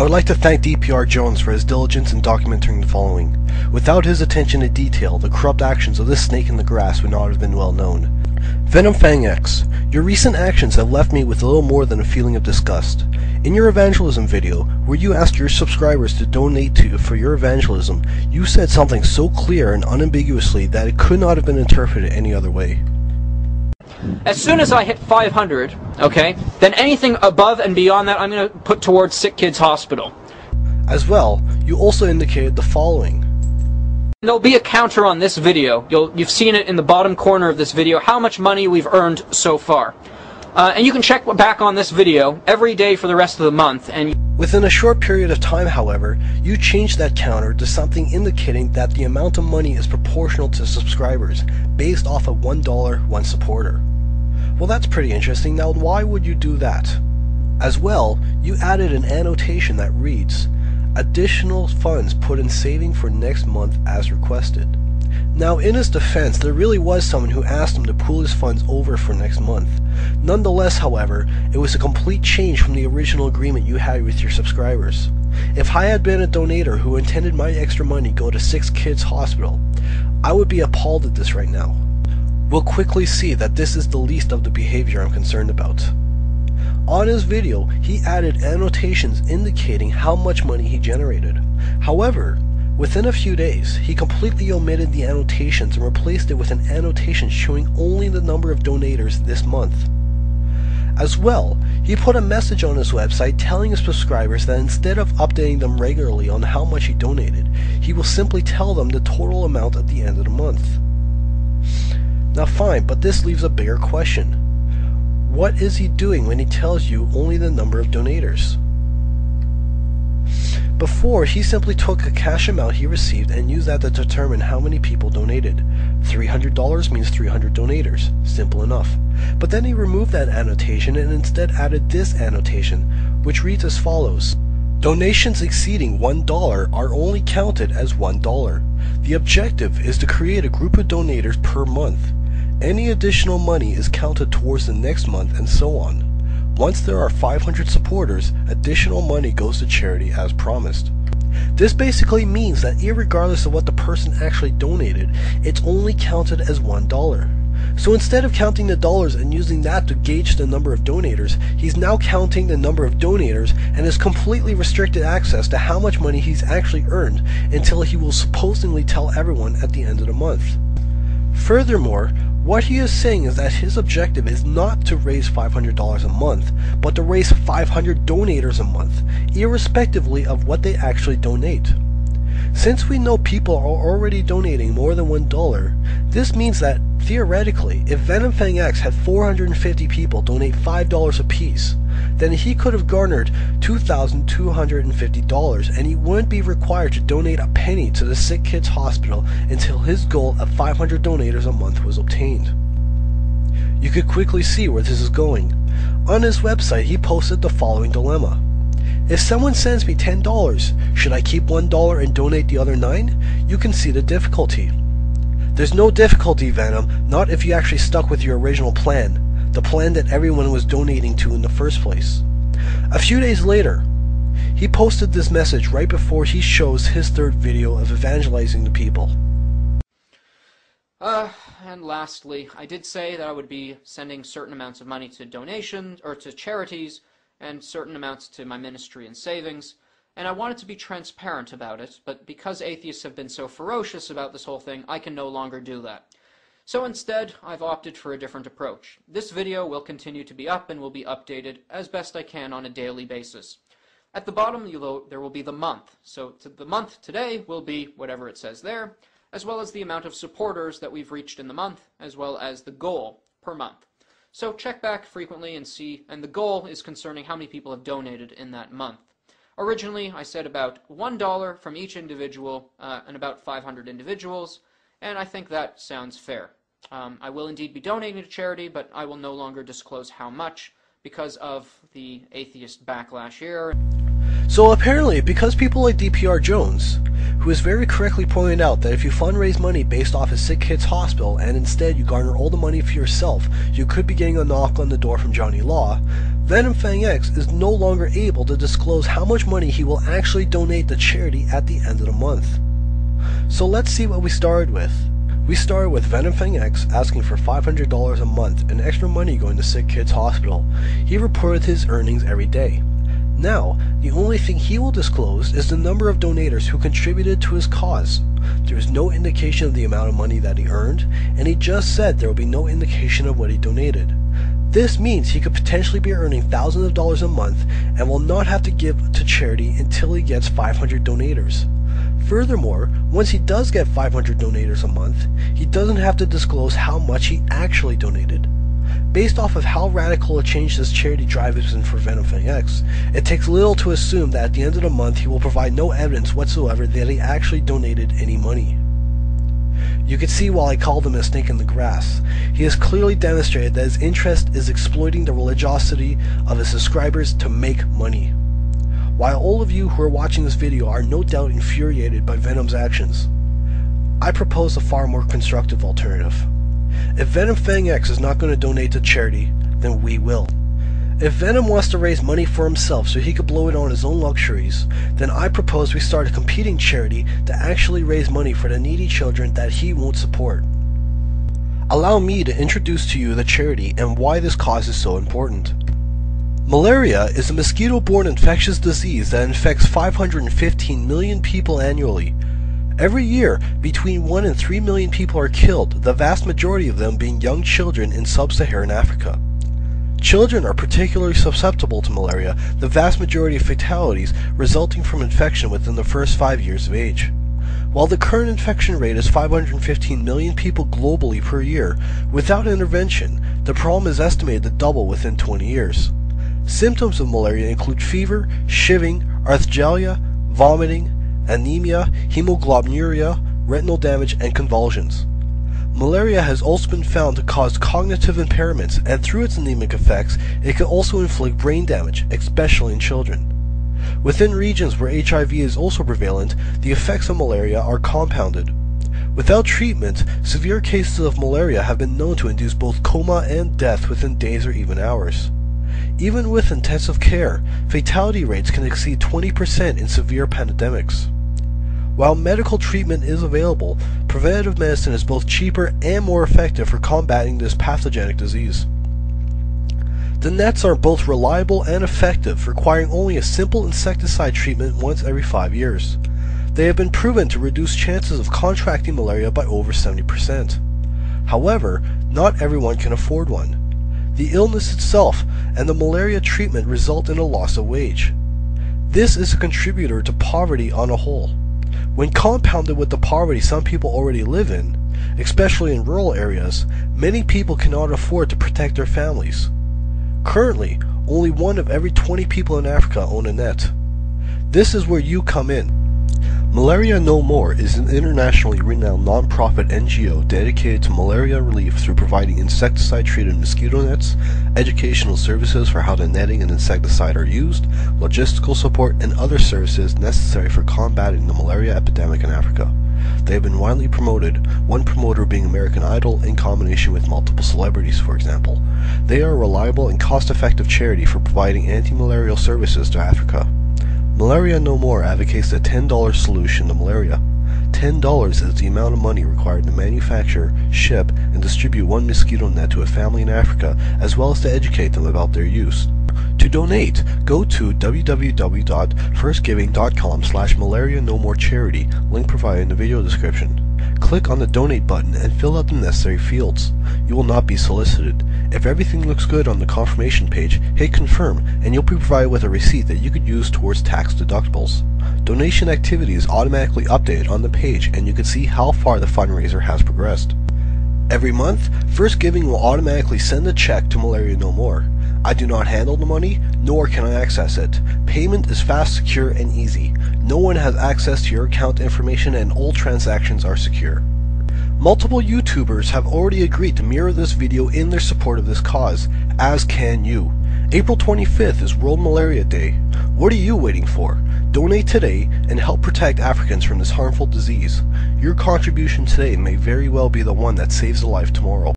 I would like to thank DPR Jones for his diligence in documenting the following. Without his attention to detail, the corrupt actions of this snake in the grass would not have been well known. Venom Fang X, your recent actions have left me with little more than a feeling of disgust. In your evangelism video, where you asked your subscribers to donate to for your evangelism, you said something so clear and unambiguously that it could not have been interpreted any other way. As soon as I hit 500, okay, then anything above and beyond that I'm going to put towards Sick Kids Hospital. As well, you also indicated the following. There'll be a counter on this video. You've seen it in the bottom corner of this video, how much money we've earned so far. And you can check back on this video every day for the rest of the month. And within a short period of time, however, you changed that counter to something indicating that the amount of money is proportional to subscribers, based off of $1 one supporter. Well, that's pretty interesting. Now, why would you do that? As well, you added an annotation that reads, "Additional funds put in saving for next month as requested." Now, in his defense, there really was someone who asked him to pool his funds over for next month. Nonetheless, however, it was a complete change from the original agreement you had with your subscribers. If I had been a donator who intended my extra money go to Sick Kids Hospital, I would be appalled at this right now. We'll quickly see that this is the least of the behavior I'm concerned about. On his video, he added annotations indicating how much money he generated. However, within a few days, he completely omitted the annotations and replaced it with an annotation showing only the number of donators this month. As well, he put a message on his website telling his subscribers that instead of updating them regularly on how much he donated, he will simply tell them the total amount at the end of the month. Now fine, but this leaves a bigger question. What is he doing when he tells you only the number of donators? Before, he simply took a cash amount he received and used that to determine how many people donated. $300 means 300 donators. Simple enough. But then he removed that annotation and instead added this annotation, which reads as follows. Donations exceeding $1 are only counted as $1. The objective is to create a group of donators per month. Any additional money is counted towards the next month and so on. Once there are 500 supporters, additional money goes to charity as promised. This basically means that irregardless of what the person actually donated, it's only counted as $1. So instead of counting the dollars and using that to gauge the number of donators, he's now counting the number of donators and has completely restricted access to how much money he's actually earned until he will supposedly tell everyone at the end of the month. Furthermore, what he is saying is that his objective is not to raise $500 a month, but to raise 500 donators a month, irrespectively of what they actually donate. Since we know people are already donating more than $1, this means that, theoretically, if Venom Fang X had 450 people donate $5 apiece, then he could have garnered $2,250 and he wouldn't be required to donate a penny to the Sick Kids Hospital until his goal of 500 donators a month was obtained. You could quickly see where this is going. On his website, he posted the following dilemma. If someone sends me $10, should I keep $1 and donate the other $9? You can see the difficulty. There's no difficulty, Venom, not if you actually stuck with your original plan, the plan that everyone was donating to in the first place. A few days later, he posted this message right before he shows his third video of evangelizing the people. And lastly, I did say that I would be sending certain amounts of money to donations, or to charities, and certain amounts to my ministry and savings, and I wanted to be transparent about it, but because atheists have been so ferocious about this whole thing, I can no longer do that. So instead, I've opted for a different approach. This video will continue to be up and will be updated as best I can on a daily basis. At the bottom, there will be the month. So the month today will be whatever it says there, as well as the amount of supporters that we've reached in the month, as well as the goal per month. So check back frequently and see, and the goal is concerning how many people have donated in that month. Originally, I said about $1 from each individual and about 500 individuals, and I think that sounds fair. I will indeed be donating to charity, but I will no longer disclose how much, because of the atheist backlash here. So apparently, because people like DPR Jones, who has very correctly pointed out that if you fundraise money based off a sick kid's hospital and instead you garner all the money for yourself, you could be getting a knock on the door from Johnny Law, Venom Fang X is no longer able to disclose how much money he will actually donate to charity at the end of the month. So let's see what we started with. We started with Venom Fang X asking for $500 a month and extra money going to sick kids hospital. He reported his earnings every day. Now, the only thing he will disclose is the number of donators who contributed to his cause. There is no indication of the amount of money that he earned, and he just said there will be no indication of what he donated. This means he could potentially be earning thousands of dollars a month and will not have to give to charity until he gets 500 donators. Furthermore, once he does get 500 donators a month, he doesn't have to disclose how much he actually donated. Based off of how radical a change this charity drive has been for Venom Fang X, it takes little to assume that at the end of the month he will provide no evidence whatsoever that he actually donated any money. You can see why I called him a snake in the grass. He has clearly demonstrated that his interest is exploiting the religiosity of his subscribers to make money. While all of you who are watching this video are no doubt infuriated by Venom's actions, I propose a far more constructive alternative. If Venom Fang X is not going to donate to charity, then we will. If Venom wants to raise money for himself so he could blow it on his own luxuries, then I propose we start a competing charity to actually raise money for the needy children that he won't support. Allow me to introduce to you the charity and why this cause is so important. Malaria is a mosquito-borne infectious disease that infects 515 million people annually. Every year, between 1 and 3 million people are killed, the vast majority of them being young children in sub-Saharan Africa. Children are particularly susceptible to malaria, the vast majority of fatalities resulting from infection within the first 5 years of age. While the current infection rate is 515 million people globally per year, without intervention, the problem is estimated to double within 20 years. Symptoms of malaria include fever, shivering, arthralgia, vomiting, anemia, hemoglobinuria, retinal damage, and convulsions. Malaria has also been found to cause cognitive impairments, and through its anemic effects, it can also inflict brain damage, especially in children. Within regions where HIV is also prevalent, the effects of malaria are compounded. Without treatment, severe cases of malaria have been known to induce both coma and death within days or even hours. Even with intensive care, fatality rates can exceed 20% in severe pandemics. While medical treatment is available, preventative medicine is both cheaper and more effective for combating this pathogenic disease. The nets are both reliable and effective, requiring only a simple insecticide treatment once every 5 years. They have been proven to reduce chances of contracting malaria by over 70%. However, not everyone can afford one. The illness itself and the malaria treatment result in a loss of wage. This is a contributor to poverty on a whole. When compounded with the poverty some people already live in, especially in rural areas, many people cannot afford to protect their families. Currently, only 1 of every 20 people in Africa own a net. This is where you come in. Malaria No More is an internationally renowned non-profit NGO dedicated to malaria relief through providing insecticide-treated mosquito nets, educational services for how the netting and insecticide are used, logistical support, and other services necessary for combating the malaria epidemic in Africa. They have been widely promoted, one promoter being American Idol in combination with multiple celebrities, for example. They are a reliable and cost-effective charity for providing anti-malarial services to Africa. Malaria No More advocates a $10 solution to malaria. $10 is the amount of money required to manufacture, ship, and distribute 1 mosquito net to a family in Africa, as well as to educate them about their use. To donate, go to www.firstgiving.com/malaria-no-more-charity, link provided in the video description. Click on the donate button and fill out the necessary fields. You will not be solicited. If everything looks good on the confirmation page, hit confirm and you'll be provided with a receipt that you could use towards tax deductibles. Donation activity is automatically updated on the page and you can see how far the fundraiser has progressed. Every month, First Giving will automatically send a check to Malaria No More. I do not handle the money, nor can I access it. Payment is fast, secure, and easy. No one has access to your account information and all transactions are secure. Multiple YouTubers have already agreed to mirror this video in their support of this cause, as can you. April 25th is World Malaria Day. What are you waiting for? Donate today and help protect Africans from this harmful disease. Your contribution today may very well be the one that saves a life tomorrow.